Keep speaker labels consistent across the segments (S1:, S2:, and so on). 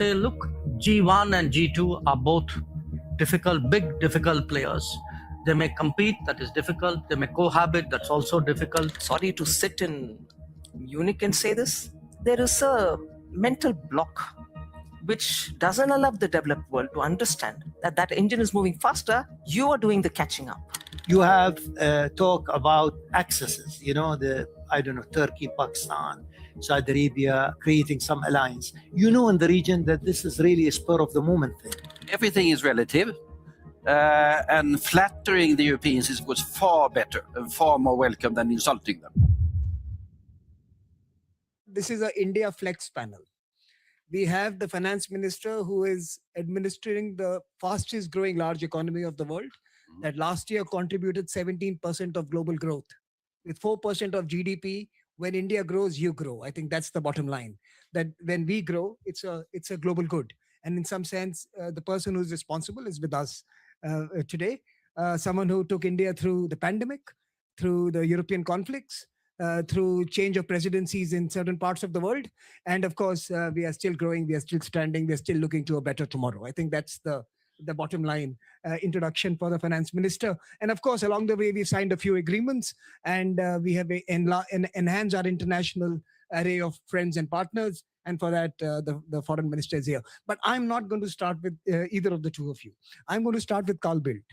S1: Say, look, G1 and G2 are both difficult, big, difficult players. They may compete, that is difficult. They may cohabit, that's also difficult.
S2: Sorry to sit in Munich and say this. There is a mental block which doesn't allow the developed world to understand that that engine is moving faster. You are doing the catching up.
S3: You have talk about accesses, Turkey, Pakistan, Saudi Arabia, creating some alliance. In the region that this is really a spur of the moment thing.
S4: Everything is relative, and flattering the Europeans was far better and far more welcome than insulting them.
S5: This is an India Flex panel. We have the finance minister who is administering the fastest growing large economy of the world, that last year contributed 17% of global growth. With 4% of GDP, when India grows, you grow. I think that's the bottom line. That when we grow, it's a global good. And in some sense, the person who's responsible is with us today. Someone who took India through the pandemic, through the European conflicts, through change of presidencies in certain parts of the world. And of course, we are still growing, we are still standing, we are still looking to a better tomorrow. I think that's the bottom line introduction for the finance minister. And of course, along the way, we signed a few agreements, and we have enhanced our international array of friends and partners. And for that, the foreign minister is here. But I'm not going to start with either of the two of you. I'm going to start with Carl Bildt.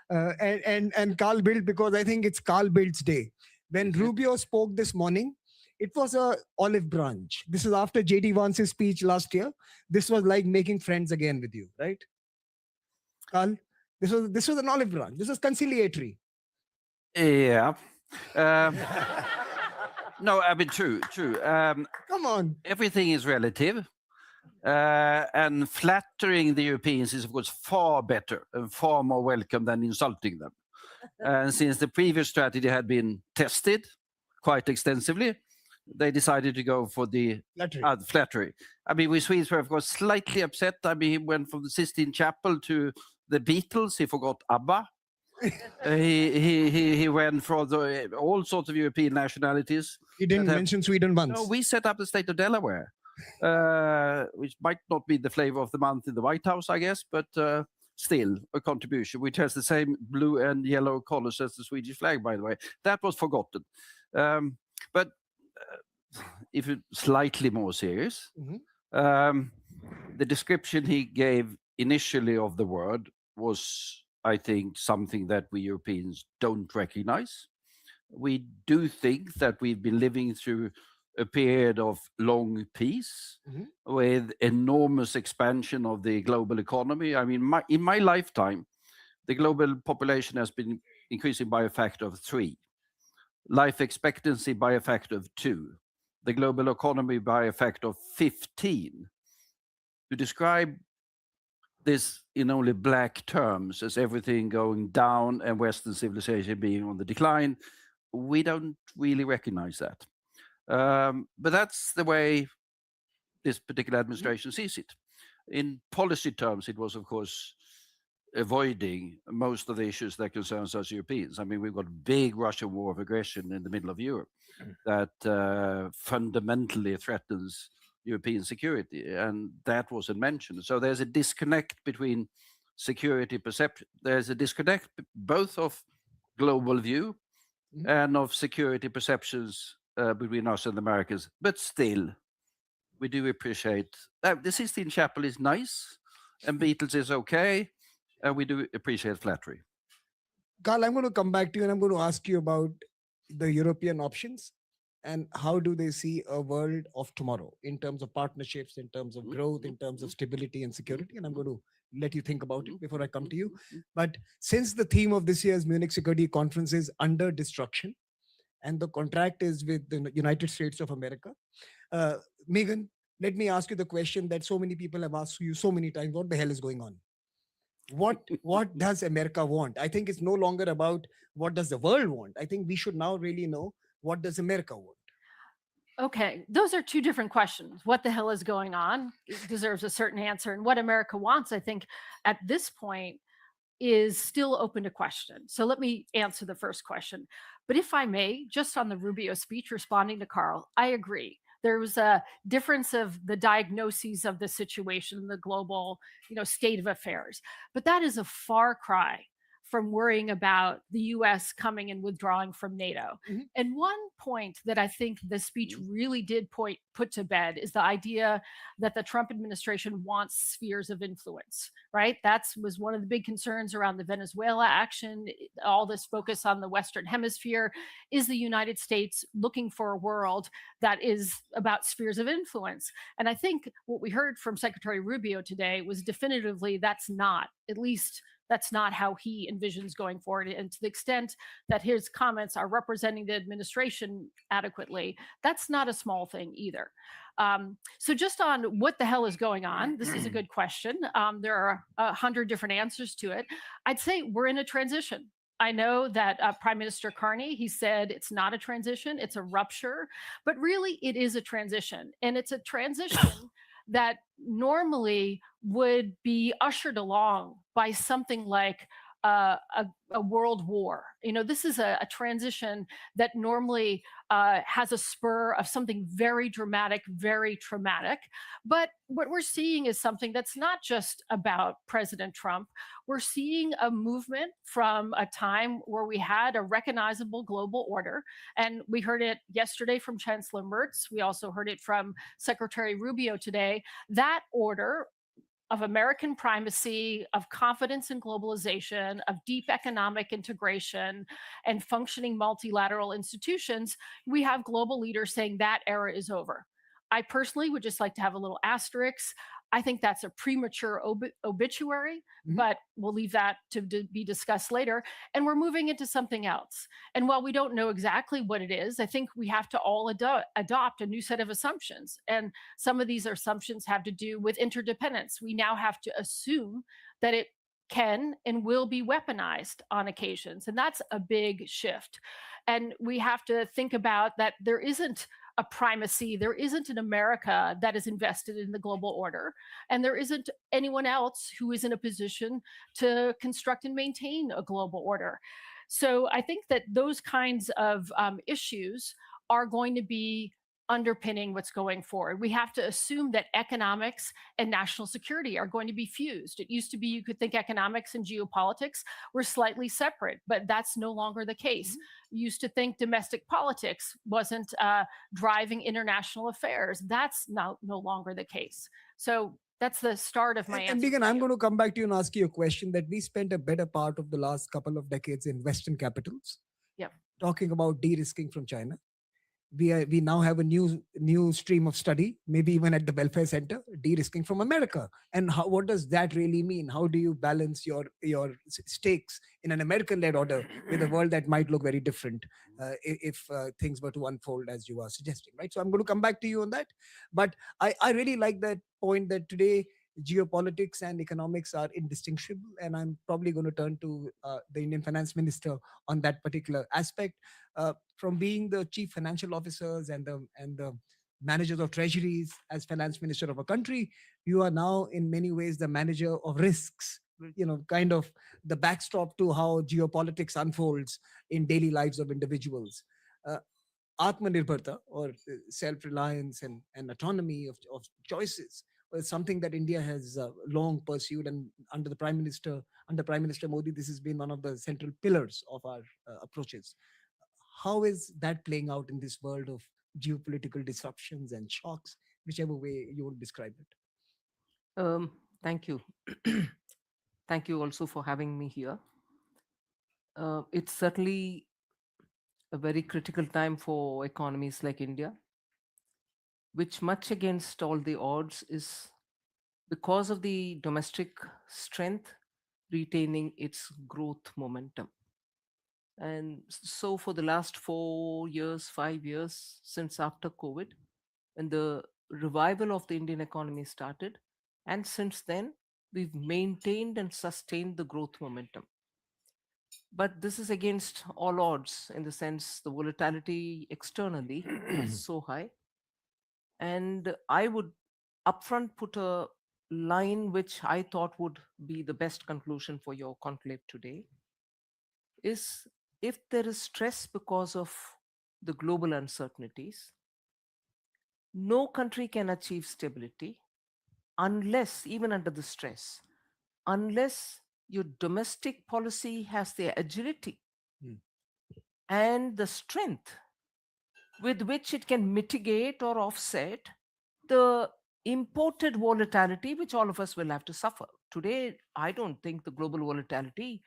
S5: And Carl Bildt, because I think it's Carl Bildt's day. When Rubio spoke this morning, it was a olive branch. This is after J.D. Vance's speech last year. This was like making friends again with you, right? Carl, this was an olive branch. This was conciliatory.
S4: Yeah. No, I mean, true.
S5: Come on.
S4: Everything is relative. And flattering the Europeans is, of course, far better and far more welcome than insulting them. And since the previous strategy had been tested quite extensively, they decided to go for the flattery. I mean, we Swedes were, of course, slightly upset. I mean, he went from the Sistine Chapel to the Beatles. He forgot ABBA. He went for all sorts of European nationalities.
S5: He didn't mention Sweden once.
S4: No, we set up the state of Delaware, which might not be the flavor of the month in the White House, I guess, but still a contribution, which has the same blue and yellow colors as the Swedish flag, by the way. That was forgotten. But if it's slightly more serious, the description he gave initially of the word was, I think, something that we Europeans don't recognize. We do think that we've been living through a period of long peace with enormous expansion of the global economy. I mean, in my lifetime, the global population has been increasing by a factor of 3, life expectancy by a factor of 2, the global economy by a factor of 15. To describe this in only black terms as everything going down and Western civilization being on the decline, we don't really recognize that. But that's the way this particular administration sees it. In policy terms, it was, of course, avoiding most of the issues that concerns us Europeans. I mean, we've got a big Russian war of aggression in the middle of Europe that fundamentally threatens European security, and that wasn't mentioned. So there's a disconnect between security perception. There's a disconnect both of global view and of security perceptions between us and the Americans. But still, we do appreciate that the Sistine Chapel is nice and Beatles is okay, and we do appreciate flattery.
S5: Carl, I'm going to come back to you and I'm going to ask you about the European options and how do they see a world of tomorrow in terms of partnerships, in terms of growth, in terms of stability and security. And I'm going to let you think about it before I come to you. But since the theme of this year's Munich Security Conference is under destruction, and the contract is with the United States of America, Megan, let me ask you the question that so many people have asked you so many times: what the hell is going on? What does America want? I think it's no longer about what does the world want. I think we should now really know, what does America want?
S6: Okay, those are two different questions. What the hell is going on deserves a certain answer. And what America wants, I think, at this point is still open to question. So let me answer the first question. But if I may, just on the Rubio speech responding to Carl, I agree. There was a difference of the diagnoses of the situation, the global, state of affairs. But that is a far cry from worrying about the US coming and withdrawing from NATO.
S5: Mhm.
S6: And one point that I think the speech really did put to bed is the idea that the Trump administration wants spheres of influence, right? That was one of the big concerns around the Venezuela action, all this focus on the Western Hemisphere. Is the United States looking for a world that is about spheres of influence? And I think what we heard from Secretary Rubio today was definitively that's not, at least that's not how he envisions going forward. And to the extent that his comments are representing the administration adequately, that's not a small thing either. So just on what the hell is going on, this is a good question. There are 100 different answers to it. I'd say we're in a transition. I know that Prime Minister Carney, he said it's not a transition, it's a rupture, but really it is a transition. And it's a transition that normally would be ushered along by something like a world war. This is a transition that normally has a spur of something very dramatic, very traumatic. But what we're seeing is something that's not just about President Trump. We're seeing a movement from a time where we had a recognizable global order. And we heard it yesterday from Chancellor Merz. We also heard it from Secretary Rubio today. That order of American primacy, of confidence in globalization, of deep economic integration, and functioning multilateral institutions, we have global leaders saying that era is over. I personally would just like to have a little asterisk. I think that's a premature obituary, but we'll leave that to be discussed later. And we're moving into something else. And while we don't know exactly what it is, I think we have to all adopt a new set of assumptions. And some of these assumptions have to do with interdependence. We now have to assume that it can and will be weaponized on occasions. And that's a big shift. And we have to think about that there isn't a primacy. There isn't an America that is invested in the global order, and there isn't anyone else who is in a position to construct and maintain a global order. So I think that those kinds of issues are going to be underpinning what's going forward. We have to assume that economics and national security are going to be fused. It used to be you could think economics and geopolitics were slightly separate, but that's no longer the case. You used to think domestic politics wasn't driving international affairs. That's no longer the case. So that's the start of my answer.
S5: And Megan, I'm going to come back to you and ask you a question that we spent a better part of the last couple of decades in Western capitals, talking about de-risking from China. We now have a new stream of study, maybe even at the Welfare Center, de-risking from America. And what does that really mean? How do you balance your stakes in an American-led order with a world that might look very different if things were to unfold as you are suggesting, right? So I'm going to come back to you on that. But I really like that point that today geopolitics and economics are indistinguishable. And I'm probably going to turn to the Indian finance minister on that particular aspect. From being the chief financial officers and the managers of treasuries as finance minister of a country, you are now in many ways the manager of risks, kind of the backstop to how geopolitics unfolds in daily lives of individuals. Atmanirbharta, or self-reliance and autonomy of choices, is something that India has long pursued, and under Prime Minister Modi, this has been one of the central pillars of our approaches. How is that playing out in this world of geopolitical disruptions and shocks, whichever way you would describe it?
S2: Thank you. Thank you also for having me here. It's certainly a very critical time for economies like India, which, much against all the odds, is because of the domestic strength retaining its growth momentum. And so for the last 4 years, 5 years, since after COVID, when the revival of the Indian economy started, and since then, we've maintained and sustained the growth momentum. But this is against all odds, in the sense the volatility externally is so high. And I would upfront put a line which I thought would be the best conclusion for your conclave today, is if there is stress because of the global uncertainties, No country can achieve stability unless, even under the stress, unless your domestic policy has the agility
S5: Hmm.
S2: and the strength with which it can mitigate or offset the imported volatility which all of us will have to suffer. Today, I don't think the global volatility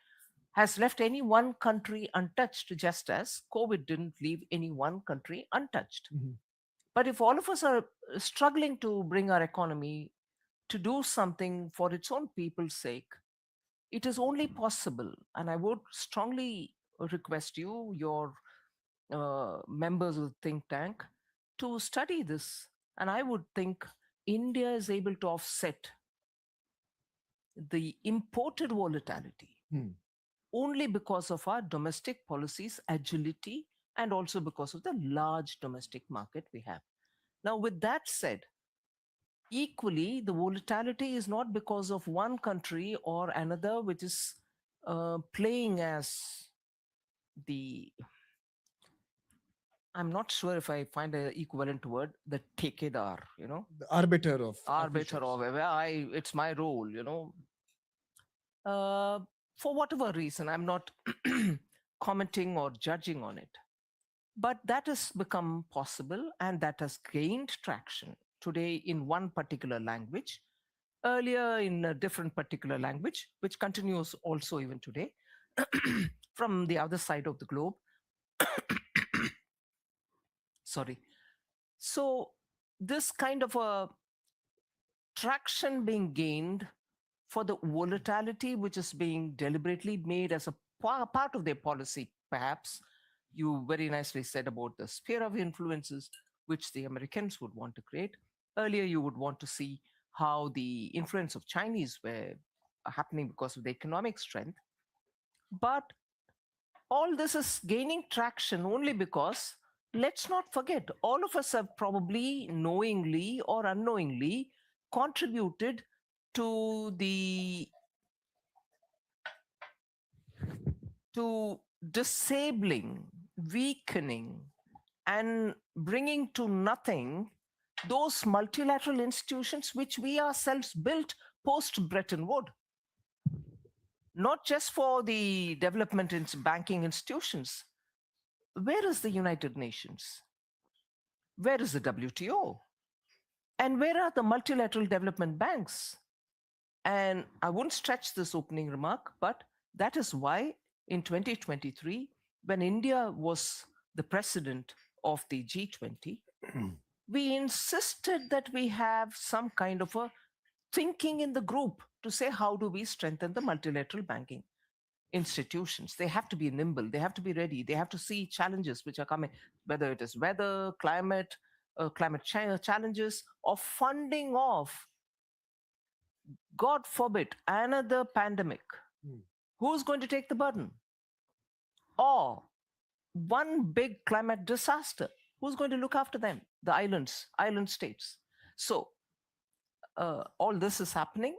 S2: has left any one country untouched, just as COVID didn't leave any one country untouched.
S5: Mhm.
S2: But if all of us are struggling to bring our economy to do something for its own people's sake, it is only possible. And I would strongly request you, your members of the think tank, to study this. And I would think India is able to offset the imported volatility
S5: Hmm.
S2: only because of our domestic policies, agility, and also because of the large domestic market we have. Now, with that said, equally, the volatility is not because of one country or another which is playing as the, I'm not sure if I find an equivalent word, the takedar,
S5: The arbiter of
S2: arbiter
S5: officials.
S2: or whatever. It's my role, Uh, for whatever reason, I'm not commenting or judging on it. But that has become possible and that has gained traction today in one particular language, earlier in a different particular language, which continues also even today from the other side of the globe. Sorry. So, this kind of a traction being gained for the volatility which is being deliberately made as a part of their policy, perhaps. You very nicely said about the sphere of influences which the Americans would want to create. Earlier, you would want to see how the influence of Chinese were happening because of the economic strength. But all this is gaining traction only because, let's not forget, all of us have probably knowingly or unknowingly contributed to the to disabling, weakening, and bringing to nothing those multilateral institutions which we ourselves built post Bretton Woods. Not just for the development in banking institutions. Where is the United Nations? Where is the WTO? And where are the multilateral development banks? And I won't stretch this opening remark, but that is why in 2023, when India was the president of the G20, we insisted that we have some kind of a thinking in the group to say, how do we strengthen the multilateral banking institutions? They have to be nimble, they have to be ready, they have to see challenges which are coming, whether it is weather, climate, challenges, or funding off, God forbid, another pandemic.
S5: Hmm.
S2: Who's going to take the burden? Or one big climate disaster, who's going to look after them? The island states. So all this is happening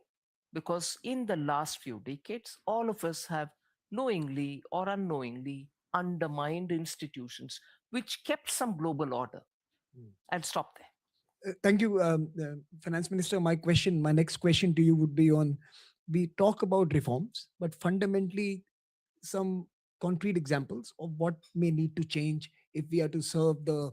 S2: because in the last few decades, all of us have knowingly or unknowingly undermined institutions which kept some global order.
S5: Hmm.
S2: I'll stop there.
S5: Thank you, Finance Minister. My next question to you would be on, we talk about reforms, but fundamentally some concrete examples of what may need to change if we are to serve the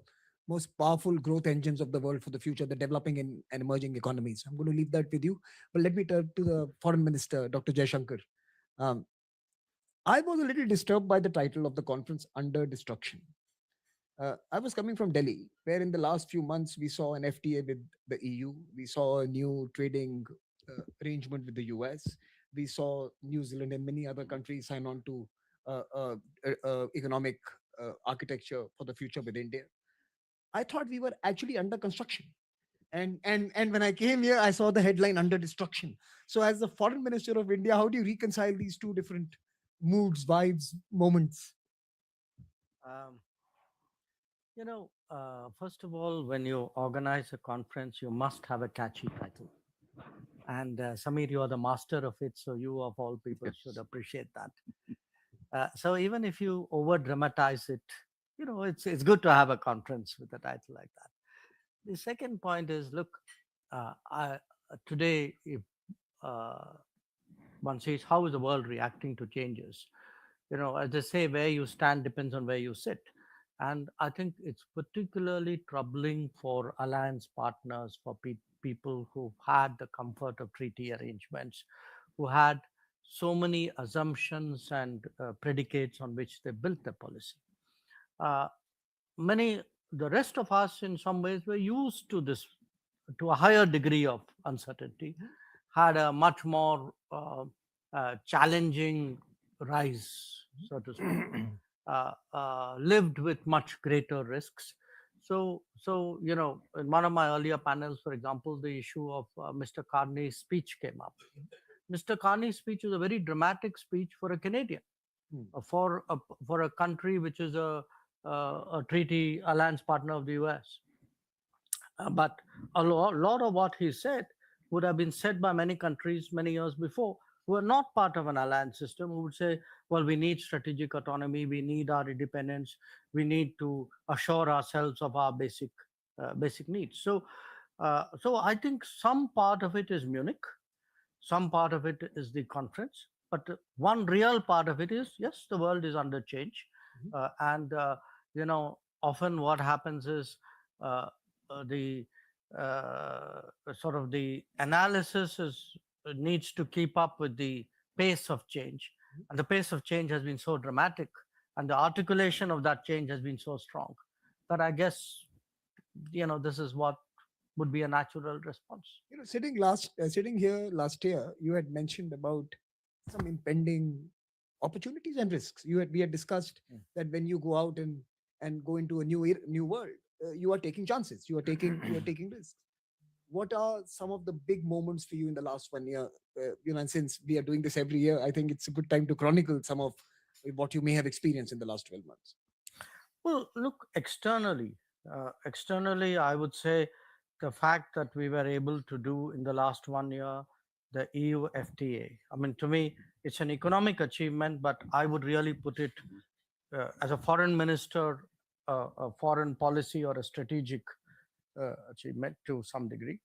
S5: most powerful growth engines of the world for the future, the developing and emerging economies. I'm going to leave that with you, but let me turn to the Foreign Minister, Dr. Jaishankar. I was a little disturbed by the title of the conference, Under Destruction. I was coming from Delhi, where in the last few months we saw an FTA with the EU. We saw a new trading arrangement with the US. We saw New Zealand and many other countries sign on to economic architecture for the future with India. I thought we were actually under construction. And when I came here, I saw the headline Under Destruction. So as the Foreign Minister of India, how do you reconcile these two different moods, vibes, moments?
S1: First of all, when you organize a conference, you must have a catchy title. And Samir, you are the master of it, so you of all people should appreciate that. So even if you over dramatize it, it's good to have a conference with a title like that. The second point is, look, today, if one says, how is the world reacting to changes? As they say, where you stand depends on where you sit. And I think it's particularly troubling for alliance partners, for people who've had the comfort of treaty arrangements, who had so many assumptions and predicates on which they built their policy. Uh, the rest of us, in some ways, were used to this, to a higher degree of uncertainty, had a much more challenging rise, so to speak, lived with much greater risks. So, in one of my earlier panels, for example, the issue of Mr. Carney's speech came up. Mr. Carney's speech was a very dramatic speech for a Canadian, for a country which is a treaty alliance partner of the US. But a lot of what he said would have been said by many countries many years before who are not part of an alliance system, who would say, well, we need strategic autonomy, we need our independence, we need to assure ourselves of our basic needs. So I think some part of it is Munich, some part of it is the conference, but one real part of it is, yes, the world is under change. And often what happens is the sort of the analysis needs to keep up with the pace of change, and the pace of change has been so dramatic, and the articulation of that change has been so strong that I guess this is what would be a natural response.
S5: Sitting here last year, you had mentioned about some impending opportunities and risks. We had discussed that when you go out and go into a new world, you are taking chances, you are taking risks. What are some of the big moments for you in the last 1 year? And since we are doing this every year, I think it's a good time to chronicle some of what you may have experienced in the last 12 months.
S1: Well, look, externally, I would say the fact that we were able to do in the last 1 year the EU FTA. I mean, to me, it's an economic achievement, but I would really put it as a foreign minister, a foreign policy or a strategic achievement to some degree.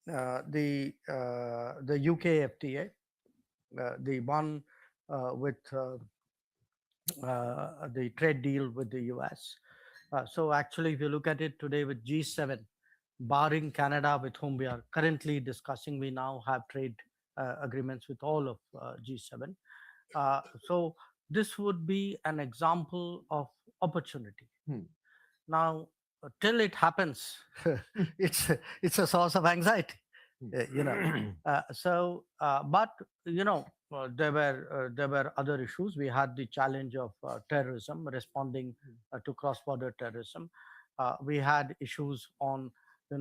S1: The UK FTA, the one with the trade deal with the US. So actually, if you look at it today with G7, barring Canada, with whom we are currently discussing, we now have trade agreements with all of G7. So this would be an example of opportunity. Now, till it happens, it's a source of anxiety. But there were other issues. We had the challenge of terrorism, responding to cross-border terrorism. We had issues on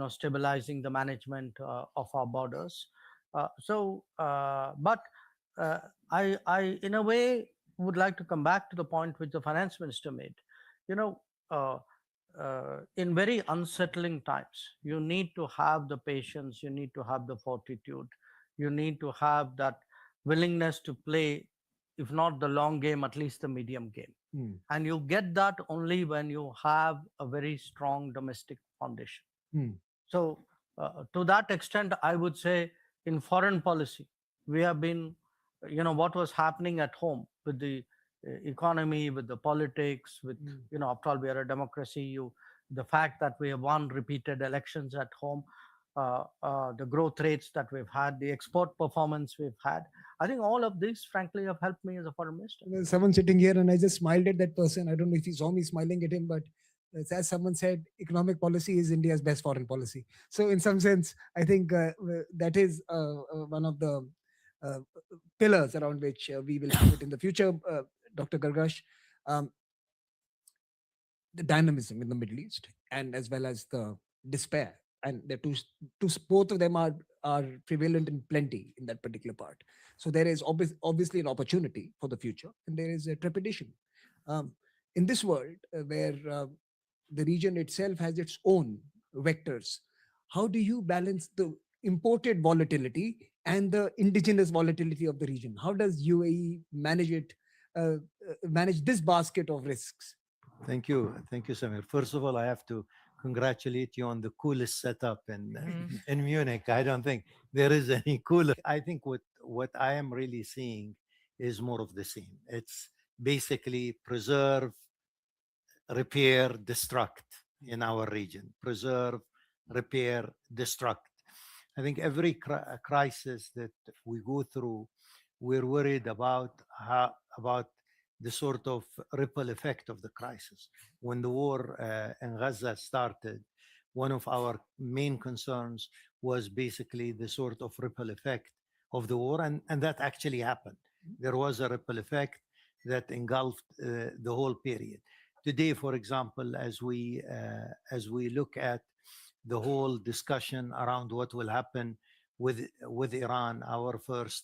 S1: stabilizing the management of our borders. But I in a way would like to come back to the point which the finance minister made. In very unsettling times, you need to have the patience, you need to have the fortitude, you need to have that willingness to play, if not the long game, at least the medium game. And you get that only when you have a very strong domestic foundation. So to that extent, I would say in foreign policy, we have been, what was happening at home with the economy, with the politics, with, after all, we are a democracy, the fact that we have won repeated elections at home, the growth rates that we've had, the export performance we've had. I think all of these, frankly, have helped me as a foreign minister.
S5: There's someone sitting here and I just smiled at that person. I don't know if he saw me smiling at him, but as someone said, economic policy is India's best foreign policy. So in some sense, I think that is one of the pillars around which we will have it in the future. Dr. Gargash, the dynamism in the Middle East, and as well as the despair, and the both of them are prevalent in plenty in that particular part. So there is obviously an opportunity for the future, and there is a trepidation in this world where the region itself has its own vectors. How do you balance the imported volatility and the indigenous volatility of the region? How does UAE manage it? Manage this basket of risks?
S3: Thank you, Samir. First of all, I have to congratulate you on the coolest setup in
S2: Mhm.
S3: in Munich. I don't think there is any cooler. I think what I am really seeing is more of the same. It's basically preserve, repair, destruct in our region. Preserve, repair, destruct. I think every crisis that we go through, we're worried about about the sort of ripple effect of the crisis. When the war in Gaza started, one of our main concerns was basically the sort of ripple effect of the war, and that actually happened. There was a ripple effect that engulfed the whole period. Today, for example, as we look at the whole discussion around what will happen with Iran, our first,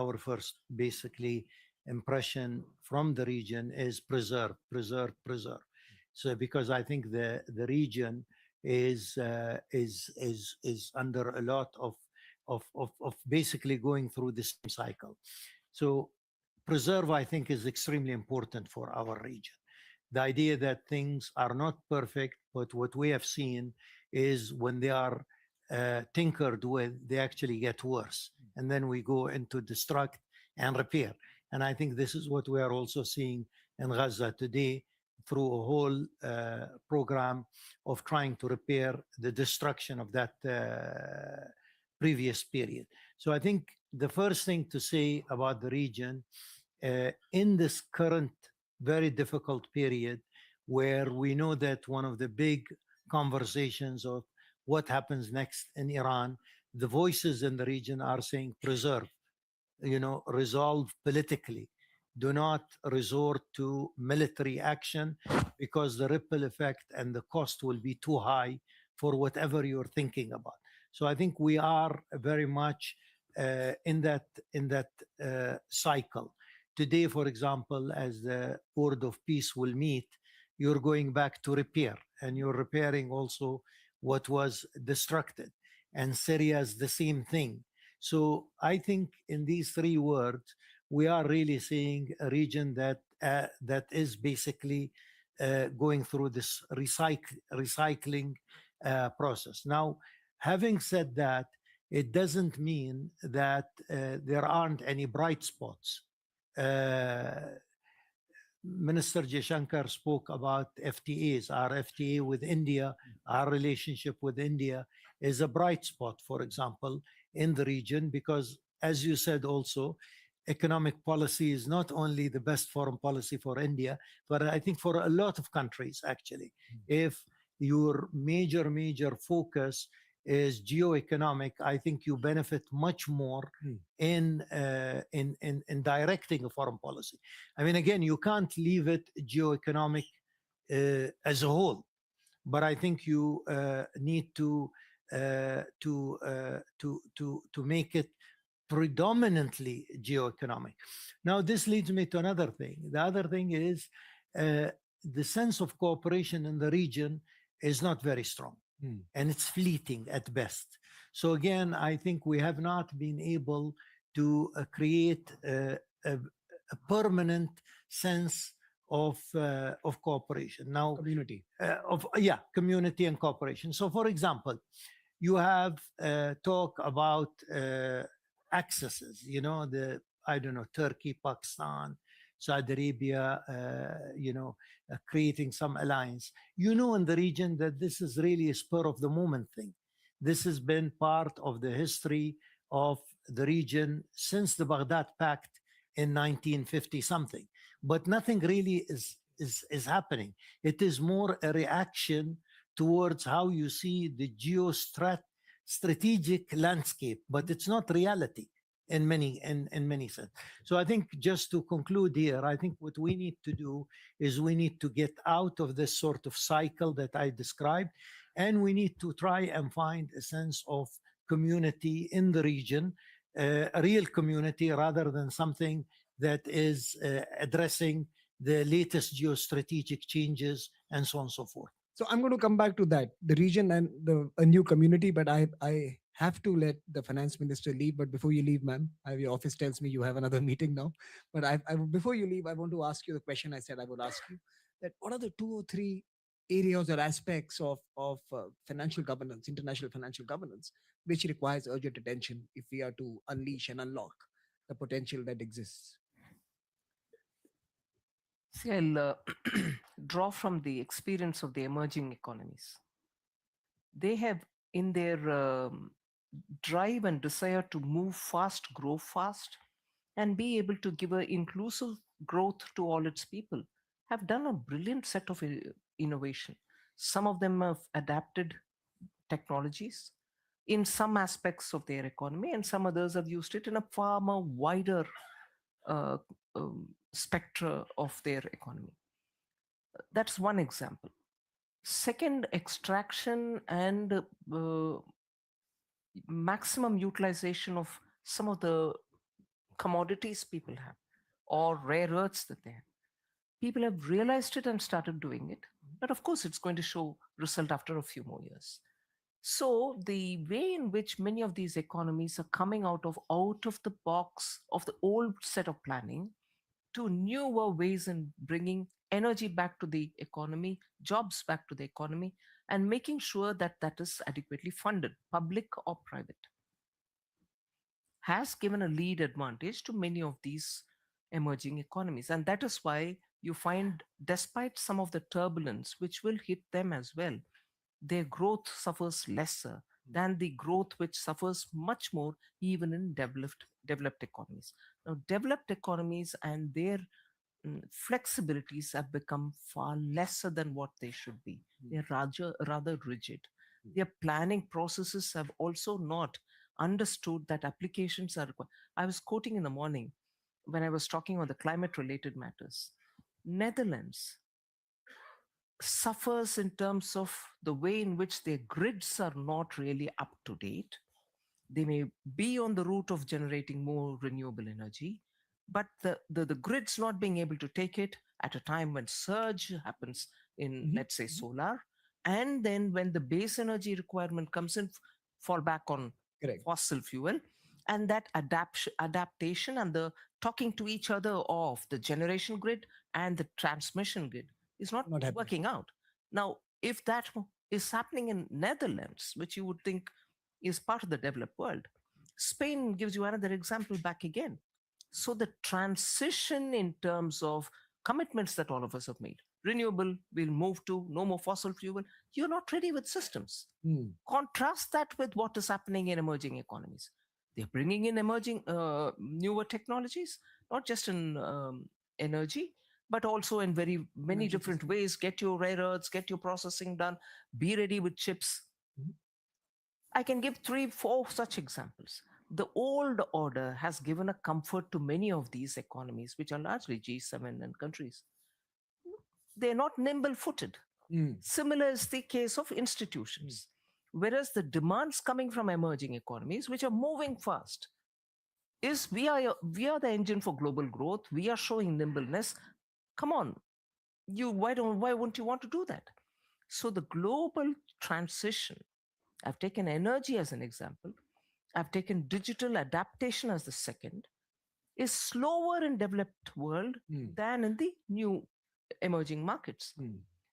S3: our first basically impression from the region is preserve, preserve, preserve. So because I think the region is under a lot of basically going through the same cycle. So preserve, I think, is extremely important for our region. The idea that things are not perfect, but what we have seen is when they are tinkered with, they actually get worse. And then we go into destruct and repair. And I think this is what we are also seeing in Gaza today through a whole program of trying to repair the destruction of that previous period. So I think the first thing to say about the region in this current very difficult period, where we know that one of the big conversations of what happens next in Iran, the voices in the region are saying preserve, resolve politically. Do not resort to military action because the ripple effect and the cost will be too high for whatever you're thinking about. So I think we are very much in that cycle. Today, for example, as the Board of Peace will meet, you're going back to repair, and you're repairing also what was destructed. And Syria is the same thing. So I think in these three words, we are really seeing a region that is basically going through this recycling process. Now, having said that, it doesn't mean that there aren't any bright spots. Minister Jaishankar spoke about FTAs. Our FTA with India, our relationship with India is a bright spot, for example, in the region, because as you said also, economic policy is not only the best foreign policy for India, but I think for a lot of countries, actually. If your major focus is geo-economic, I think you benefit much more in directing a foreign policy. I mean, again, you can't leave it geo-economic as a whole, but I think you need to make it predominantly geo-economic. Now, this leads me to another thing. The other thing is the sense of cooperation in the region is not very strong. And it's fleeting at best. So again, I think we have not been able to create a permanent sense of cooperation. Now,
S5: Community.
S3: Community and cooperation. So, for example, you have talk about accesses. Turkey, Pakistan, Saudi Arabia, creating some alliance. In the region that this is really a spur of the moment thing. This has been part of the history of the region since the Baghdad Pact in 1950 something. But nothing really is happening. It is more a reaction towards how you see the strategic landscape, but it's not reality in many sense. So I think just to conclude here, I think what we need to do is we need to get out of this sort of cycle that I described, and we need to try and find a sense of community in the region, a real community rather than something that is addressing the latest geostrategic changes and so on and so forth.
S5: So I'm going to come back to that, the region and a new community, but I have to let the finance minister leave. But before you leave, ma'am, your office tells me you have another meeting now. But before you leave, I want to ask you the question I said I would ask you, that what are the 2 or 3 areas or aspects of financial governance, international financial governance, which requires urgent attention if we are to unleash and unlock the potential that exists.
S2: See, I'll draw from the experience of the emerging economies. They have, in their drive and desire to move fast, grow fast, and be able to give an inclusive growth to all its people, have done a brilliant set of innovation. Some of them have adapted technologies in some aspects of their economy, and some others have used it in a far more wider spectra of their economy. That's one example. Second, extraction and maximum utilization of some of the commodities people have, or rare earths that they have. People have realized it and started doing it. But of course, it's going to show result after a few more years. So the way in which many of these economies are coming out of the box of the old set of planning to newer ways in bringing energy back to the economy, jobs back to the economy, and making sure that that is adequately funded, public or private, has given a lead advantage to many of these emerging economies. And that is why you find, despite some of the turbulence, which will hit them as well, their growth suffers lesser than the growth which suffers much more even in developed economies. Now, developed economies and their flexibilities have become far lesser than what they should be. They're rather rigid. Their planning processes have also not understood that applications are required. I was quoting in the morning when I was talking on the climate-related matters. Netherlands suffers in terms of the way in which their grids are not really up to date. They may be on the route of generating more renewable energy, but the grid's not being able to take it at a time when surge happens in, let's say, solar. And then when the base energy requirement comes in, fall back on fossil fuel. And that adaptation and the talking to each other of the generation grid and the transmission grid is not working out. Now, if that is happening in Netherlands, which you would think is part of the developed world, Spain gives you another example back again. So the transition in terms of commitments that all of us have made, renewable, we'll move to no more fossil fuel, you're not ready with systems. Contrast that with what is happening in emerging economies. They're bringing in emerging newer technologies, not just in energy, but also in very many different ways. Get your rare earths, get your processing done, be ready with chips. I can give 3-4 such examples. The old order has given a comfort to many of these economies, which are largely G7 and countries. They're not nimble-footed. Similar is the case of institutions. Whereas the demands coming from emerging economies, which are moving fast, is we are the engine for global growth. We are showing nimbleness. Come on, why wouldn't you want to do that? So the global transition, I've taken energy as an example, I've taken digital adaptation as the second, is slower in developed world than in the new emerging markets.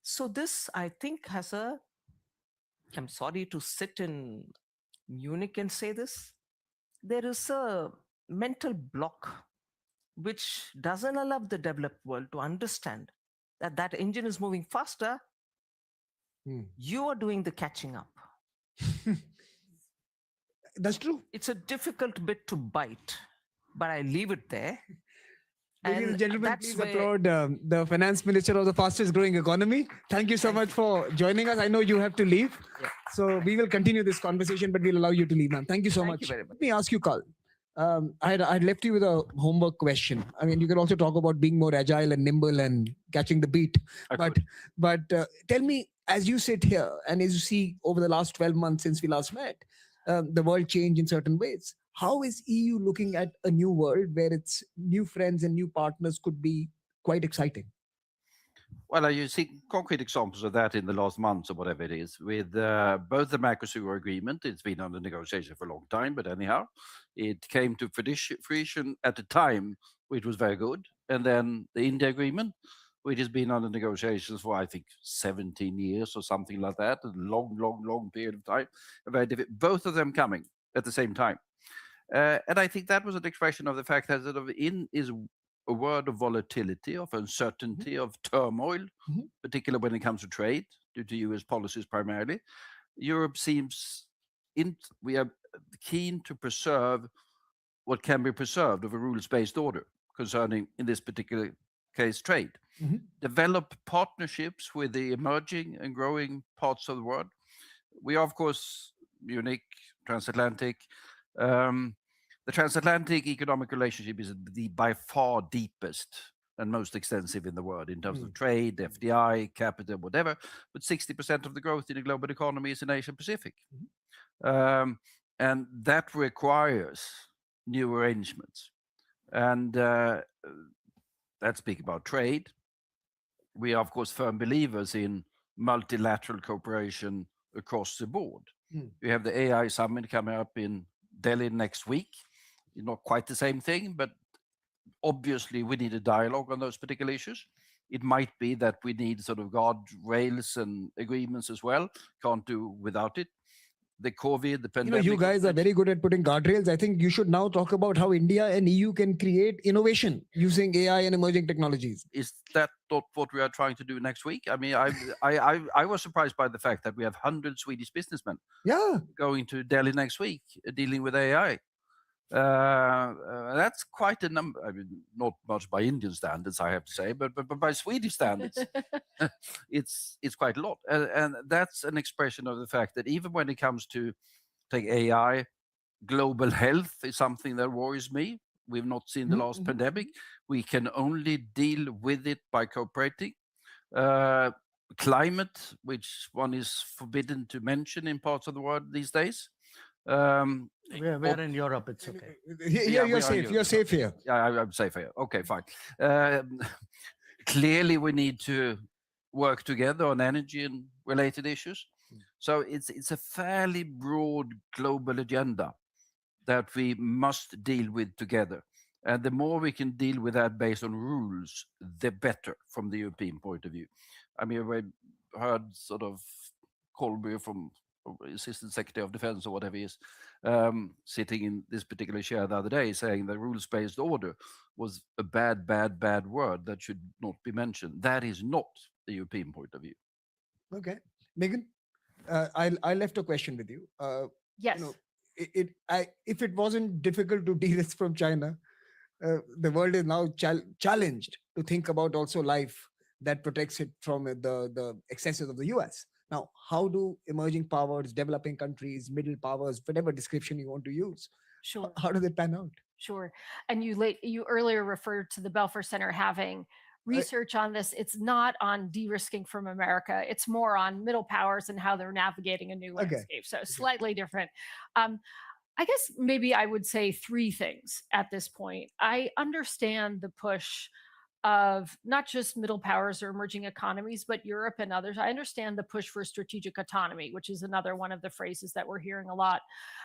S2: So this, I think, has I'm sorry to sit in Munich and say this, there is a mental block which doesn't allow the developed world to understand that that engine is moving faster. You are doing the catching up.
S5: That's true.
S2: It's a difficult bit to bite, but I leave it there.
S5: Ladies and gentlemen, please applaud the finance minister of the fastest growing economy. Thank you so much for joining us. I know you have to leave. So we will continue this conversation, but we'll allow you to leave, ma'am. Thank you so much. Let me ask you, Carl. I left you with a homework question. I mean, you can also talk about being more agile and nimble and catching the beat. But tell me, as you sit here and as you see over the last 12 months since we last met, the world changed in certain ways. How is EU looking at a new world where its new friends and new partners could be quite exciting?
S4: Well, you see concrete examples of that in the last months or whatever it is, with both the Mercosur agreement. It's been under negotiation for a long time, but anyhow, it came to fruition at a time which was very good. And then the India agreement, which has been under negotiations for, I think, 17 years or something like that, a long period of time. Both of them coming at the same time. And I think that was an expression of the fact that sort of in is a word of volatility, of uncertainty, of turmoil, particularly when it comes to trade, due to US policies primarily. Europe seems, we are keen to preserve what can be preserved of a rules-based order concerning, in this particular case, trade. Develop partnerships with the emerging and growing parts of the world. We are, of course, Munich, transatlantic. The transatlantic economic relationship is the by far deepest and most extensive in the world in terms of trade, FDI, capital, whatever. But 60% of the growth in the global economy is in Asia Pacific. And that requires new arrangements. And let's speak about trade. We are, of course, firm believers in multilateral cooperation across the board. We have the AI summit coming up in Delhi next week. It's not quite the same thing, but obviously we need a dialogue on those particular issues. It might be that we need sort of guardrails and agreements as well. Can't do without it. The COVID, the pandemic.
S5: You guys are very good at putting guardrails. I think you should now talk about how India and EU can create innovation using AI and emerging technologies.
S4: Is that not what we are trying to do next week? I mean, I was surprised by the fact that we have 100 Swedish businessmen going to Delhi next week dealing with AI. That's quite a number. I mean, not much by Indian standards, I have to say, but by Swedish standards, it's quite a lot. And that's an expression of the fact that even when it comes to take AI, global health is something that worries me. We've not seen the last pandemic. We can only deal with it by cooperating. Climate, which one is forbidden to mention in parts of the world these days.
S1: We're in Europe, it's okay.
S5: Yeah, you're safe. You're safe here.
S4: Yeah, I'm safe here. Okay, fine. Clearly, we need to work together on energy and related issues. So it's a fairly broad global agenda that we must deal with together. And the more we can deal with that based on rules, the better from the European point of view. I mean, we heard sort of Colby from Assistant Secretary of Defense or whatever he is, sitting in this particular chair the other day saying the rules-based order was a bad word that should not be mentioned. That is not the European point of view.
S5: Okay. Megan, I left a question with you.
S6: Yes.
S5: If it wasn't difficult to de-risk from China, the world is now challenged to think about also life that protects it from the excesses of the US. Now, how do emerging powers, developing countries, middle powers, whatever description you want to use,
S6: Sure.
S5: how does it pan out?
S6: Sure. And you earlier referred to the Belfer Center having research on this. It's not on de-risking from America. It's more on middle powers and how they're navigating a new landscape. So slightly different. I guess maybe I would say three things at this point. I understand the push of not just middle powers or emerging economies, but Europe and others. I understand the push for strategic autonomy, which is another one of the phrases that we're hearing a lot.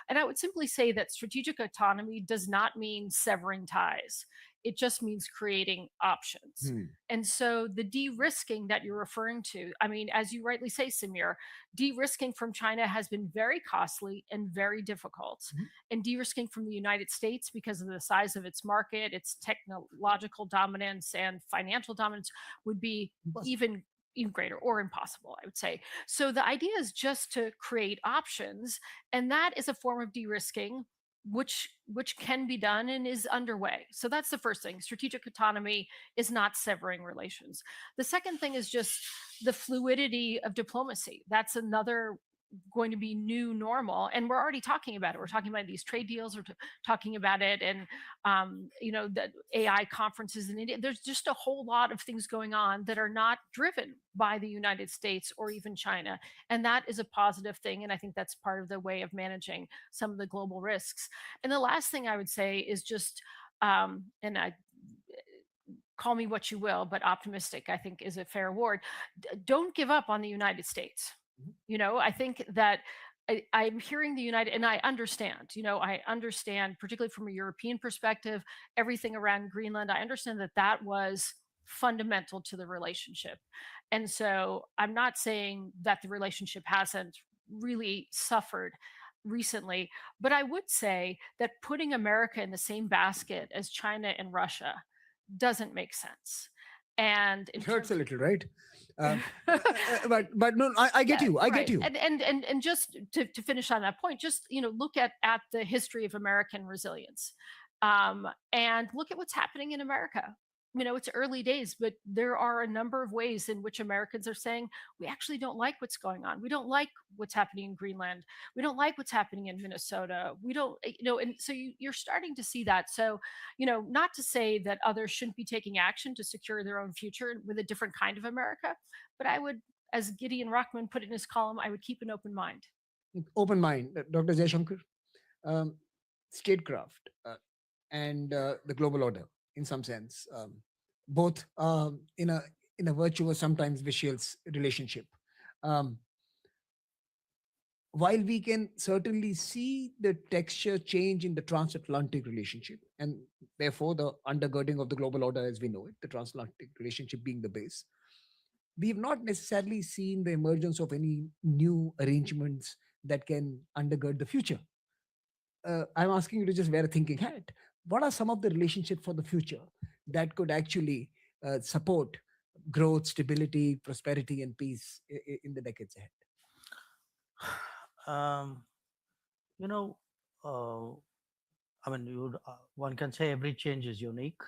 S6: And I would simply say that strategic autonomy does not mean severing ties. It just means creating options. And so the de-risking that you're referring to, I mean, as you rightly say, Samir, de-risking from China has been very costly and very difficult. And de-risking from the United States, because of the size of its market, its technological dominance and financial dominance, would be even greater or impossible, I would say. So the idea is just to create options, and that is a form of de-risking which can be done and is underway. So that's the first thing. Strategic autonomy is not severing relations. The second thing is just the fluidity of diplomacy. That's another going to be new normal, and we're already talking about it. We're talking about these trade deals. We're talking about it, and the AI conferences in India. There's just a whole lot of things going on that are not driven by the United States or even China, and that is a positive thing. And I think that's part of the way of managing some of the global risks. And the last thing I would say is just, and I call me what you will, but optimistic, I think, is a fair word. Don't give up on the United States. I think that I'm hearing the United, and I understand, particularly from a European perspective, everything around Greenland. I understand that was fundamental to the relationship. And so I'm not saying that the relationship hasn't really suffered recently, but I would say that putting America in the same basket as China and Russia doesn't make sense. And in
S5: It hurts
S6: terms-
S5: a little, right? But no, I get
S6: Yeah,
S5: you. I get
S6: right.
S5: you.
S6: And just to finish on that point, just look at the history of American resilience, and look at what's happening in America. It's early days, but there are a number of ways in which Americans are saying we actually don't like what's going on. We don't like what's happening in Greenland. We don't like what's happening in Minnesota. We don't, and so you're starting to see that. So, not to say that others shouldn't be taking action to secure their own future with a different kind of America, but I would, as Gideon Rockman put it in his column, I would keep an open mind.
S5: Open mind, Dr. Jaishankar. Statecraft and the global order, in some sense, both in a virtuous, sometimes vicious relationship. While we can certainly see the texture change in the transatlantic relationship, and therefore the undergirding of the global order as we know it, the transatlantic relationship being the base, we have not necessarily seen the emergence of any new arrangements that can undergird the future. I'm asking you to just wear a thinking hat. What are some of the relationships for the future that could actually support growth, stability, prosperity, and peace in the decades ahead?
S1: One can say every change is unique,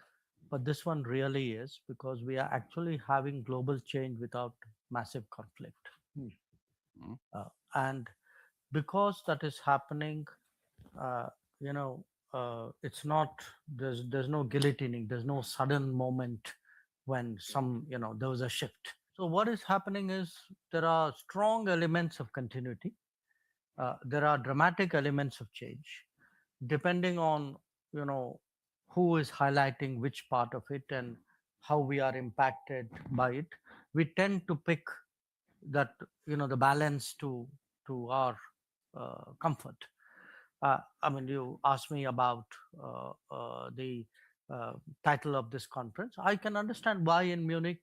S1: but this one really is, because we are actually having global change without massive conflict. And because that is happening, it's not, there's no guillotining, there's no sudden moment when there was a shift. So what is happening is there are strong elements of continuity. There are dramatic elements of change, depending on, who is highlighting which part of it and how we are impacted by it. We tend to pick that, the balance to our comfort. You asked me about the title of this conference. I can understand why in Munich,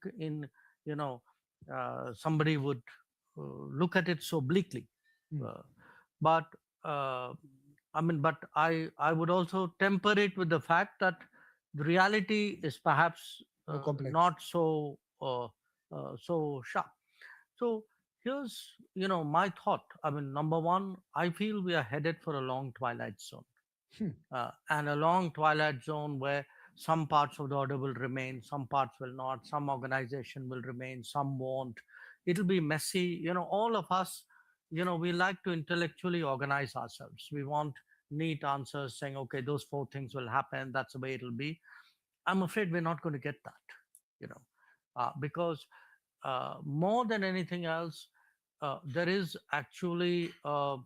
S1: somebody would look at it so bleakly. But I would also temper it with the fact that the reality is perhaps not so sharp. So here's my thought. Number one, I feel we are headed for a long twilight zone, and a long twilight zone where some parts of the order will remain, some parts will not, some organization will remain, some won't. It'll be messy. All of us, we like to intellectually organize ourselves. We want neat answers saying, okay, those 4 things will happen, that's the way it'll be. I'm afraid we're not going to get that, because more than anything else, there is actually so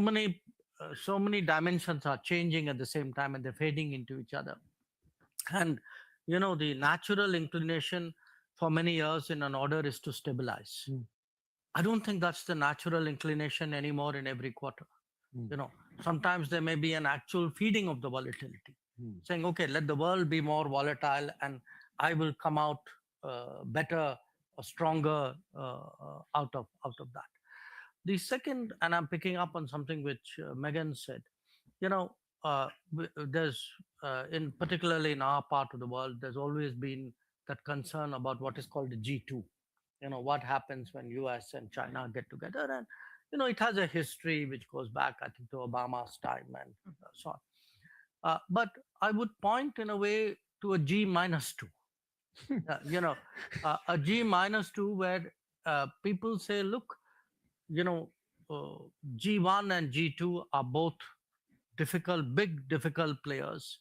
S1: many dimensions are changing at the same time, and they're fading into each other. And the natural inclination for many years in an order is to stabilize. I don't think that's the natural inclination anymore in every quarter. Sometimes there may be an actual feeding of the volatility, saying, okay, let the world be more volatile and I will come out better or stronger out of that. The second, and I'm picking up on something which Megan said, there's particularly in our part of the world, there's always been that concern about what is called the G2. What happens when US and China get together, and it has a history which goes back, I think, to Obama's time and so on. But I would point in a way to a G-2. A G-2 where people say, look, G1 and G2 are both big difficult players.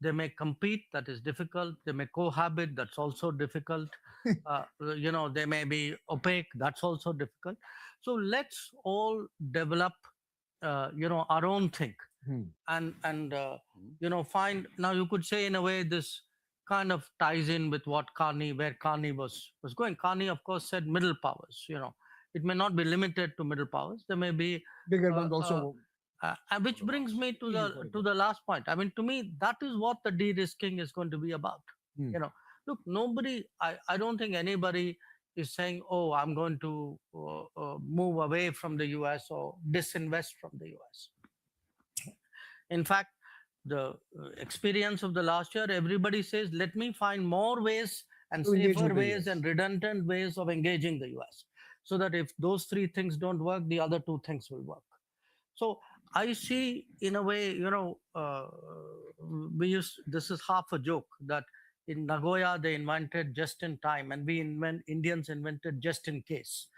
S1: They may compete, that is difficult. They may cohabit, that's also difficult. They may be opaque, that's also difficult. So let's all develop, our own thing, and find. Now you could say in a way this kind of ties in with where Carney was going. Carney, of course, said middle powers. It may not be limited to middle powers. There may be
S5: bigger ones also.
S1: And which brings me to
S5: Please go
S1: the last point. I mean, to me, that is what the de-risking is going to be about.
S5: Hmm.
S1: You know, look, nobody, I don't think anybody is saying, oh, I'm going to move away from the US or disinvest from the US. In fact, the experience of the last year, everybody says, let me find more ways and
S5: To engage
S1: safer
S5: with the
S1: ways
S5: US.
S1: and redundant ways of engaging the US. So that if those three things don't work, the other two things will work. So I see, in a way, you know, this is half a joke that in Nagoya they invented just in time, and Indians invented just in case.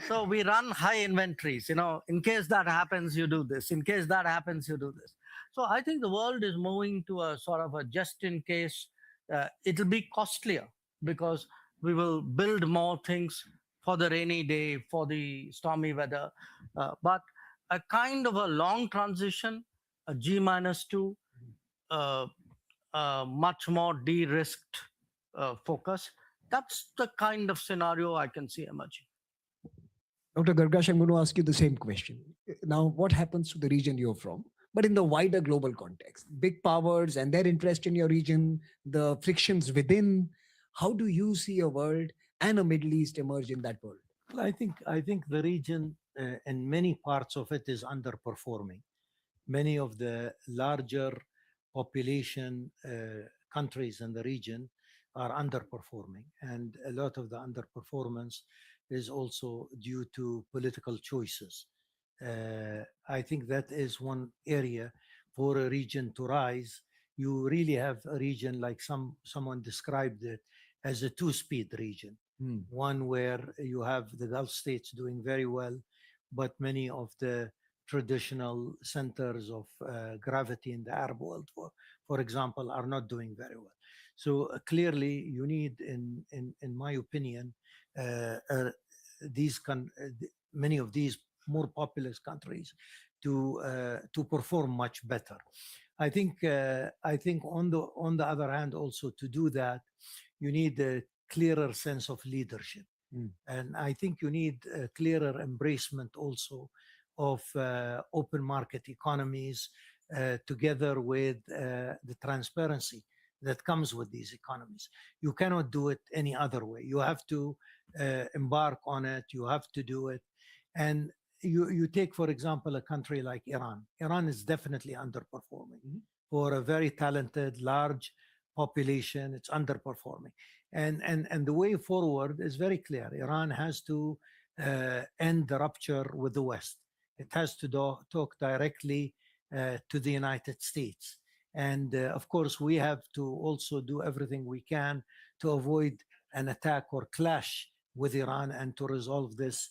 S1: So we run high inventories, you know, in case that happens, you do this. In case that happens, you do this. So I think the world is moving to a sort of a just in case. It'll be costlier because we will build more things for the rainy day, for the stormy weather, but a kind of a long transition, a G-2, much more de-risked focus. That's the kind of scenario I can see emerging.
S5: Dr. Gargash, I'm going to ask you the same question. Now, what happens to the region you're from, but in the wider global context? Big powers and their interest in your region, the frictions within. How do you see a world and a Middle East emerge in that world?
S3: Well, I think the region in many parts of it is underperforming. Many of the larger population countries in the region are underperforming, and a lot of the underperformance is also due to political choices. I think that is one area for a region to rise. You really have a region like someone described it as a two-speed region. One where you have the Gulf states doing very well, but many of the traditional centers of gravity in the Arab world, for example, are not doing very well. So clearly, you need, in my opinion, many of these more populous countries to perform much better. I think on the other hand, also to do that, you need a clearer sense of leadership. And I think you need a clearer embracement also of open market economies together with the transparency that comes with these economies. You cannot do it any other way. You have to embark on it. You have to do it. And you take, for example, a country like Iran. Iran is definitely underperforming. For a very talented, large population, it's underperforming. And the way forward is very clear. Iran has to end the rupture with the West. It has to talk directly to the United States. And of course, we have to also do everything we can to avoid an attack or clash with Iran and to resolve this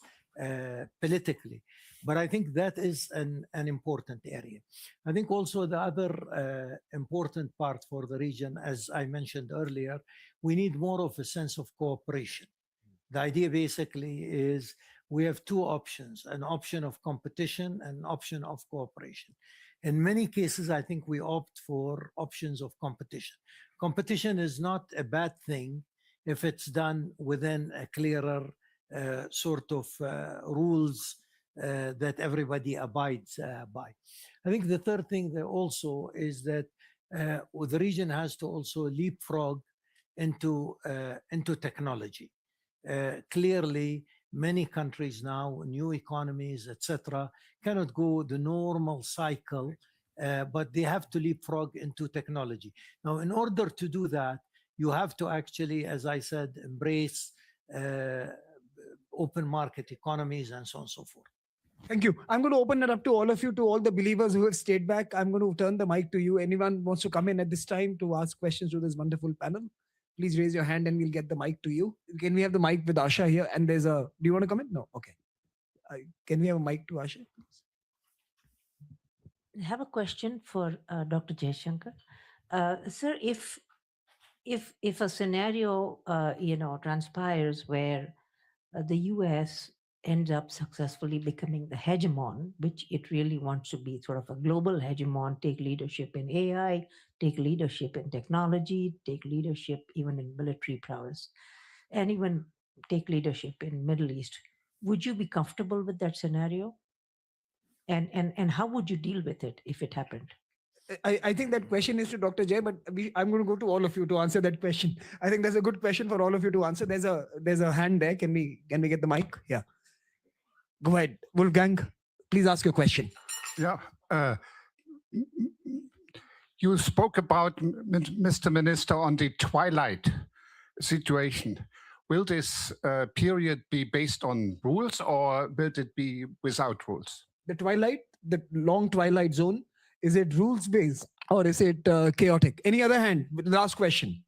S3: politically. But I think that is an important area. I think also the other important part for the region, as I mentioned earlier, we need more of a sense of cooperation. The idea basically is we have two options, an option of competition and an option of cooperation. In many cases, I think we opt for options of competition. Competition is not a bad thing if it's done within a clearer sort of rules that everybody abides by. I think the third thing there also is that the region has to also leapfrog into technology. Clearly, many countries now, new economies, etc., cannot go the normal cycle, but they have to leapfrog into technology. Now, in order to do that, you have to actually, as I said, embrace open market economies and so on and so forth.
S5: Thank you. I'm going to open it up to all of you, to all the believers who have stayed back. I'm going to turn the mic to you. Anyone wants to come in at this time to ask questions to this wonderful panel? Please raise your hand and we'll get the mic to you. Can we have the mic with Asha here? And there's a, do you want to come in? No. Okay. Can we have a mic to Asha?
S7: I have a question for Dr. Jaishankar. Sir, if a scenario, transpires where the US ends up successfully becoming the hegemon, which it really wants to be, sort of a global hegemon, take leadership in AI, take leadership in technology, take leadership even in military prowess, and even take leadership in Middle East, would you be comfortable with that scenario? And how would you deal with it if it happened?
S5: I think that question is to Dr. Jay, but I'm going to go to all of you to answer that question. I think that's a good question for all of you to answer. There's a hand there. Can we get the mic? Yeah. Go ahead, Wolfgang. Please ask your question.
S8: Yeah. You spoke about, Mr. Minister, on the twilight situation. Will this period be based on rules, or will it be without rules?
S5: The long twilight zone, is it rules based or is it chaotic? Any other hand? Last question.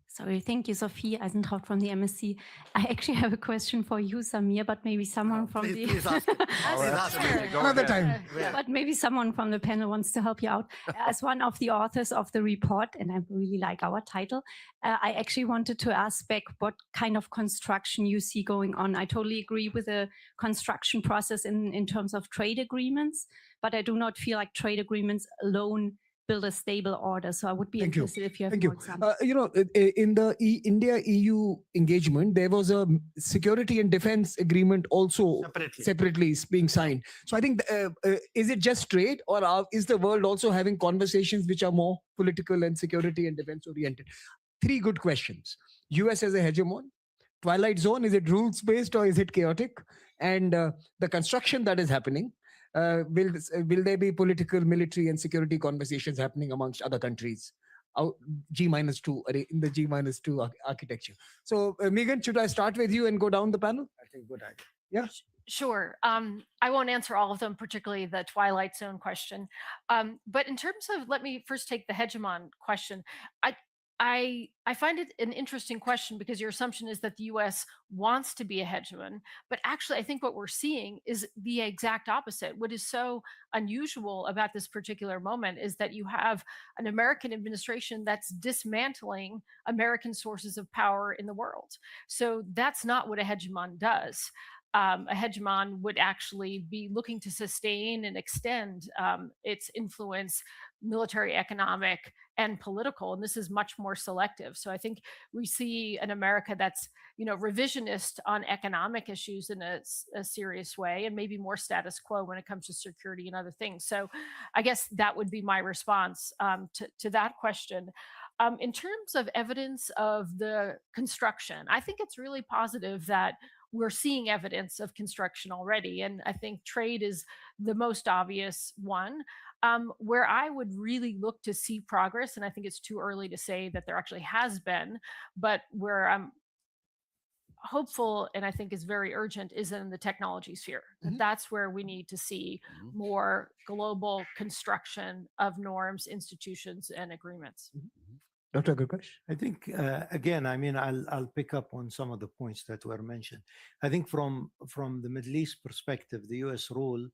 S9: Sorry, thank you, Sophie Eisentraut from the MSc. I actually have a question for you, Samir, but maybe someone from the
S1: Please ask it.
S5: Another time.
S9: but maybe someone from the panel wants to help you out. As one of the authors of the report, and I really like our title, I actually wanted to ask back what kind of construction you see going on. I totally agree with the construction process in terms of trade agreements, but I do not feel like trade agreements alone build a stable order. So I would be interested if you have more examples.
S5: In the India-EU engagement, there was a security and defense agreement also separately being signed. So I think, is it just trade, or is the world also having conversations which are more political and security and defense oriented? Three good questions. US as a hegemon, Twilight Zone, is it rules based or is it chaotic? And the construction that is happening, will there be political, military, and security conversations happening amongst other countries? G-2 in the G-2 architecture. So, Megan, should I start with you and go down the panel?
S1: I think good idea.
S5: Yeah.
S6: Sure. I won't answer all of them, particularly the Twilight Zone question. But in terms of, let me first take the hegemon question. I find it an interesting question because your assumption is that the US wants to be a hegemon, but actually I think what we're seeing is the exact opposite. What is so unusual about this particular moment is that you have an American administration that's dismantling American sources of power in the world. So that's not what a hegemon does. A hegemon would actually be looking to sustain and extend its influence, military, economic, and political, and this is much more selective. So I think we see an America that's, revisionist on economic issues in a serious way, and maybe more status quo when it comes to security and other things. So I guess that would be my response to that question. In terms of evidence of the construction, I think it's really positive that we're seeing evidence of construction already. And I think trade is the most obvious one. Where I would really look to see progress, and I think it's too early to say that there actually has been, but where I'm hopeful and I think is very urgent is in the technology sphere. That's where we need to see more global construction of norms, institutions, and agreements.
S5: Dr. Gargash?
S3: I think, again, I'll pick up on some of the points that were mentioned. I think from the Middle East perspective, the US role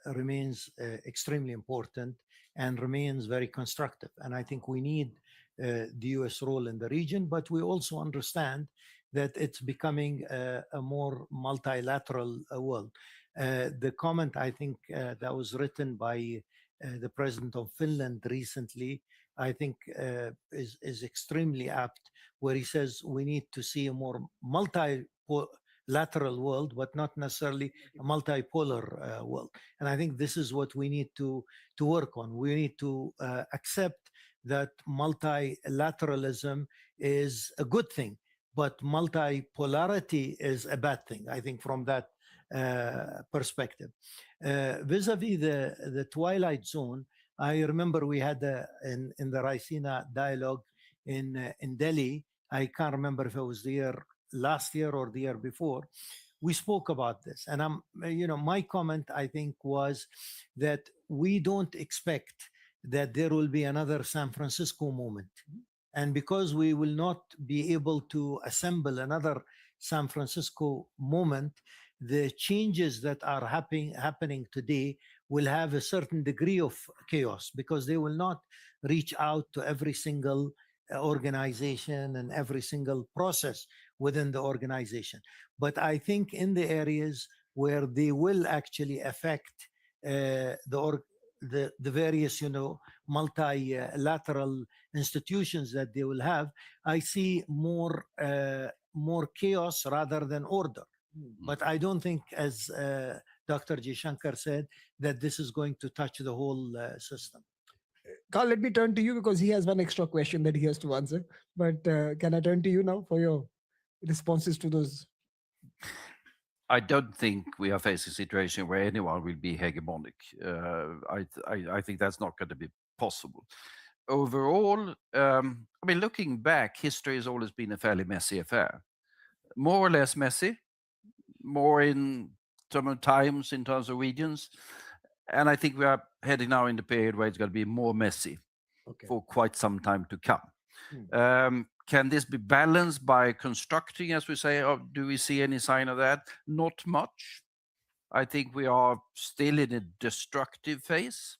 S3: remains extremely important and remains very constructive. And I think we need the US role in the region, but we also understand that it's becoming a more multilateral world. The comment, I think, that was written by the president of Finland recently, I think is extremely apt, where he says we need to see a more multilateral world, but not necessarily a multipolar world. And I think this is what we need to work on. We need to accept that multilateralism is a good thing, but multipolarity is a bad thing, I think, from that perspective. Vis-a-vis the Twilight Zone, I remember we had in the Raisina dialogue in Delhi. I can't remember if it was last year or the year before. We spoke about this, and my comment, I think, was that we don't expect that there will be another San Francisco moment, and because we will not be able to assemble another San Francisco moment, the changes that are happening today will have a certain degree of chaos, because they will not reach out to every single organization and every single process within the organization. But I think in the areas where they will actually affect the various, multilateral institutions that they will have, I see more chaos rather than order. But I don't think, as Dr. Jaishankar said, that this is going to touch the whole system.
S5: Carl, let me turn to you because he has one extra question that he has to answer. But can I turn to you now for your responses to those?
S4: I don't think we are facing a situation where anyone will be hegemonic. I think that's not going to be possible. Overall, I mean, looking back, history has always been a fairly messy affair. More or less messy, more in terms of times, in terms of regions. And I think we are heading now in the period where it's going to be more messy for quite some time to come. Can this be balanced by constructing, as we say, or do we see any sign of that? Not much. I think we are still in a destructive phase.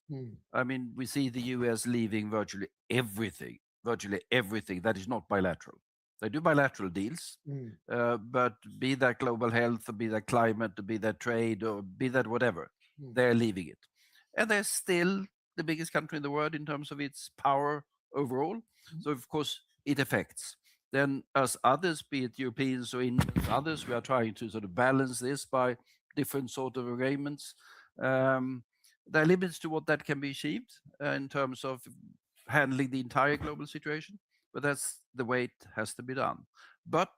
S4: I mean, we see the US leaving virtually everything that is not bilateral. They do bilateral deals, but be that global health, or be that climate, or be that trade, or be that whatever, they're leaving it. And they're still the biggest country in the world in terms of its power overall. So, of course, it affects. Then us others, be it Europeans or Indians, others, we are trying to sort of balance this by different sort of agreements. There are limits to what that can be achieved in terms of handling the entire global situation, but that's the way it has to be done. But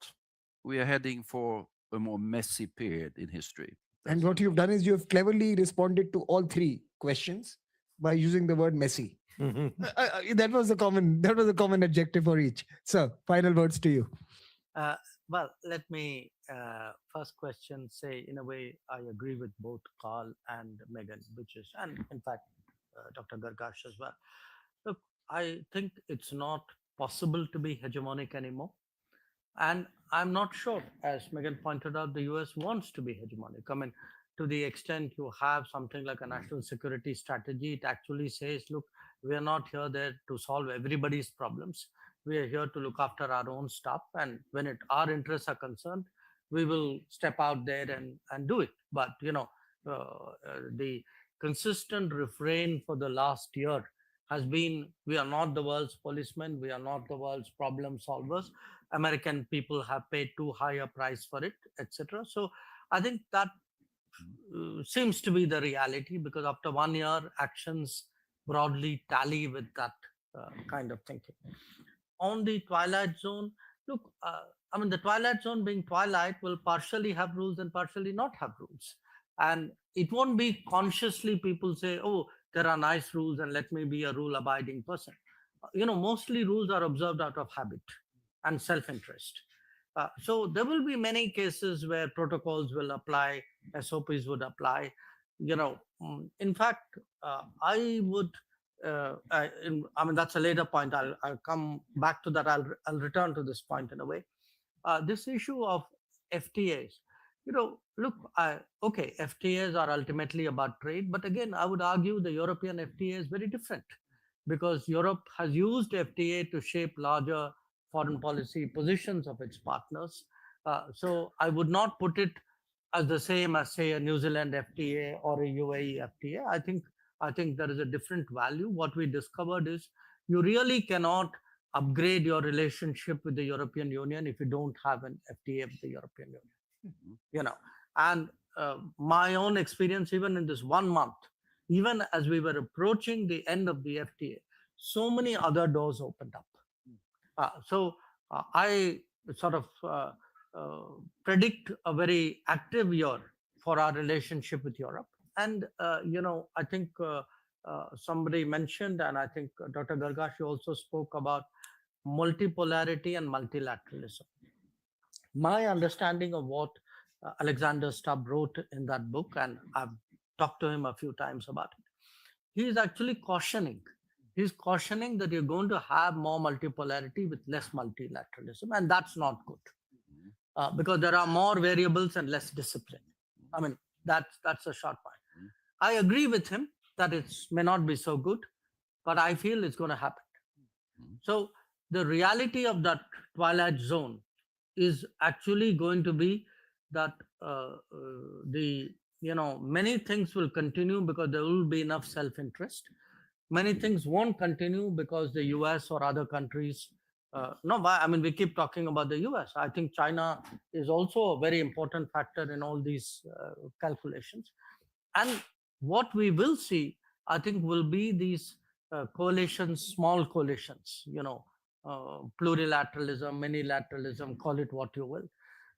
S4: we are heading for a more messy period in history.
S5: And what you've done is you have cleverly responded to all three questions by using the word messy. That was a common adjective for each. So, final words to you.
S1: Well, let me first question say, in a way, I agree with both Carl and Megan, and in fact, Dr. Gargash as well. Look, I think it's not possible to be hegemonic anymore. And I'm not sure, as Megan pointed out, the US wants to be hegemonic. I mean, to the extent you have something like a national security strategy, it actually says, look, we are not here there to solve everybody's problems. We are here to look after our own stuff. And when our interests are concerned, we will step out there and do it. But, the consistent refrain for the last year has been, we are not the world's policemen. We are not the world's problem solvers. American people have paid too high a price for it, etc. So I think that seems to be the reality, because after 1 year, actions broadly tally with that kind of thinking. On the Twilight Zone, look, I mean, the Twilight Zone being Twilight will partially have rules and partially not have rules. And it won't be consciously people say, oh, there are nice rules and let me be a rule-abiding person. Mostly rules are observed out of habit and self-interest. So there will be many cases where protocols will apply, SOPs would apply. In fact, I would, I mean, that's a later point. I'll come back to that. I'll return to this point in a way. This issue of FTAs, look, okay, FTAs are ultimately about trade, but again, I would argue the European FTA is very different, because Europe has used FTA to shape larger foreign policy positions of its partners. So I would not put it as the same as, say, a New Zealand FTA or a UAE FTA. I think there is a different value. What we discovered is you really cannot upgrade your relationship with the European Union if you don't have an FTA with the European Union. And my own experience, even in this 1 month, even as we were approaching the end of the FTA, so many other doors opened up. So I sort of predict a very active year for our relationship with Europe. And, I think somebody mentioned, and I think Dr. Gargash also spoke about multipolarity and multilateralism. My understanding of what Alexander Stubb wrote in that book, and I've talked to him a few times about it, he is actually cautioning. He's cautioning that you're going to have more multipolarity with less multilateralism, and that's not good, because there are more variables and less discipline. I mean, that's a short point. I agree with him that it may not be so good, but I feel it's going to happen. So the reality of that Twilight Zone is actually going to be that many things will continue because there will be enough self-interest. Many things won't continue because the US or other countries No, but I mean, we keep talking about the US. I think China is also a very important factor in all these calculations. And what we will see, I think, will be these coalitions, small coalitions, plurilateralism, minilateralism, call it what you will.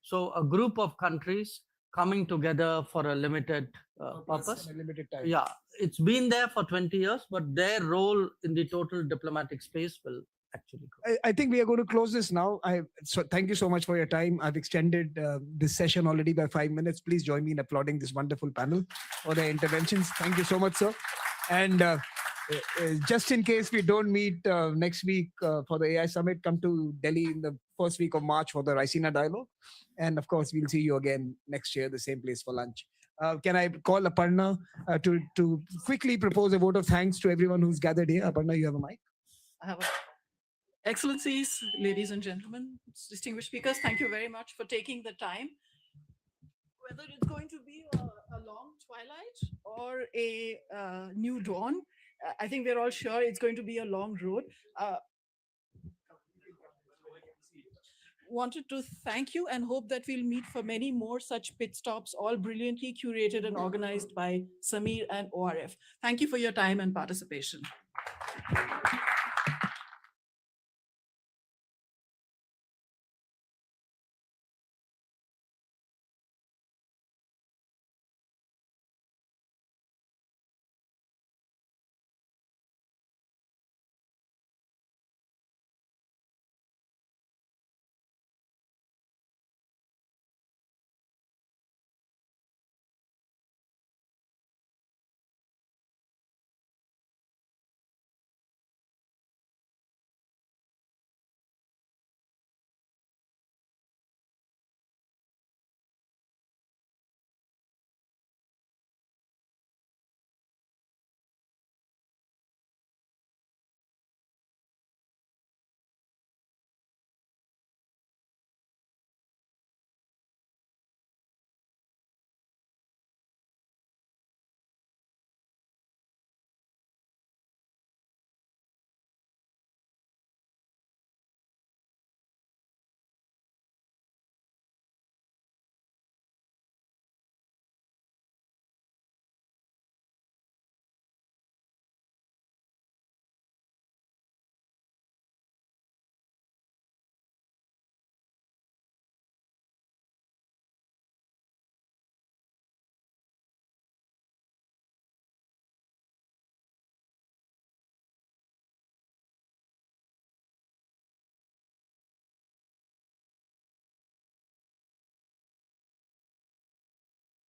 S1: So a group of countries coming together for a limited purpose.
S5: and a limited time.
S1: Yeah, it's been there for 20 years, but their role in the total diplomatic space will actually grow.
S5: I think we are going to close this now. So thank you so much for your time. I've extended this session already by 5 minutes. Please join me in applauding this wonderful panel for their interventions. Thank you so much, sir. And just in case we don't meet next week for the AI Summit, come to Delhi in the first week of March for the Raisina Dialogue. And of course, we'll see you again next year, the same place for lunch. Can I call Aparna to quickly propose a vote of thanks to everyone who's gathered here? Aparna, you have a mic.
S10: Excellencies, ladies and gentlemen, distinguished speakers, thank you very much for taking the time. Whether it's going to be a long twilight or a new dawn, I think we're all sure it's going to be a long road. Wanted to thank you and hope that we'll meet for many more such pit stops, all brilliantly curated and organized by Samir and ORF. Thank you for your time and participation.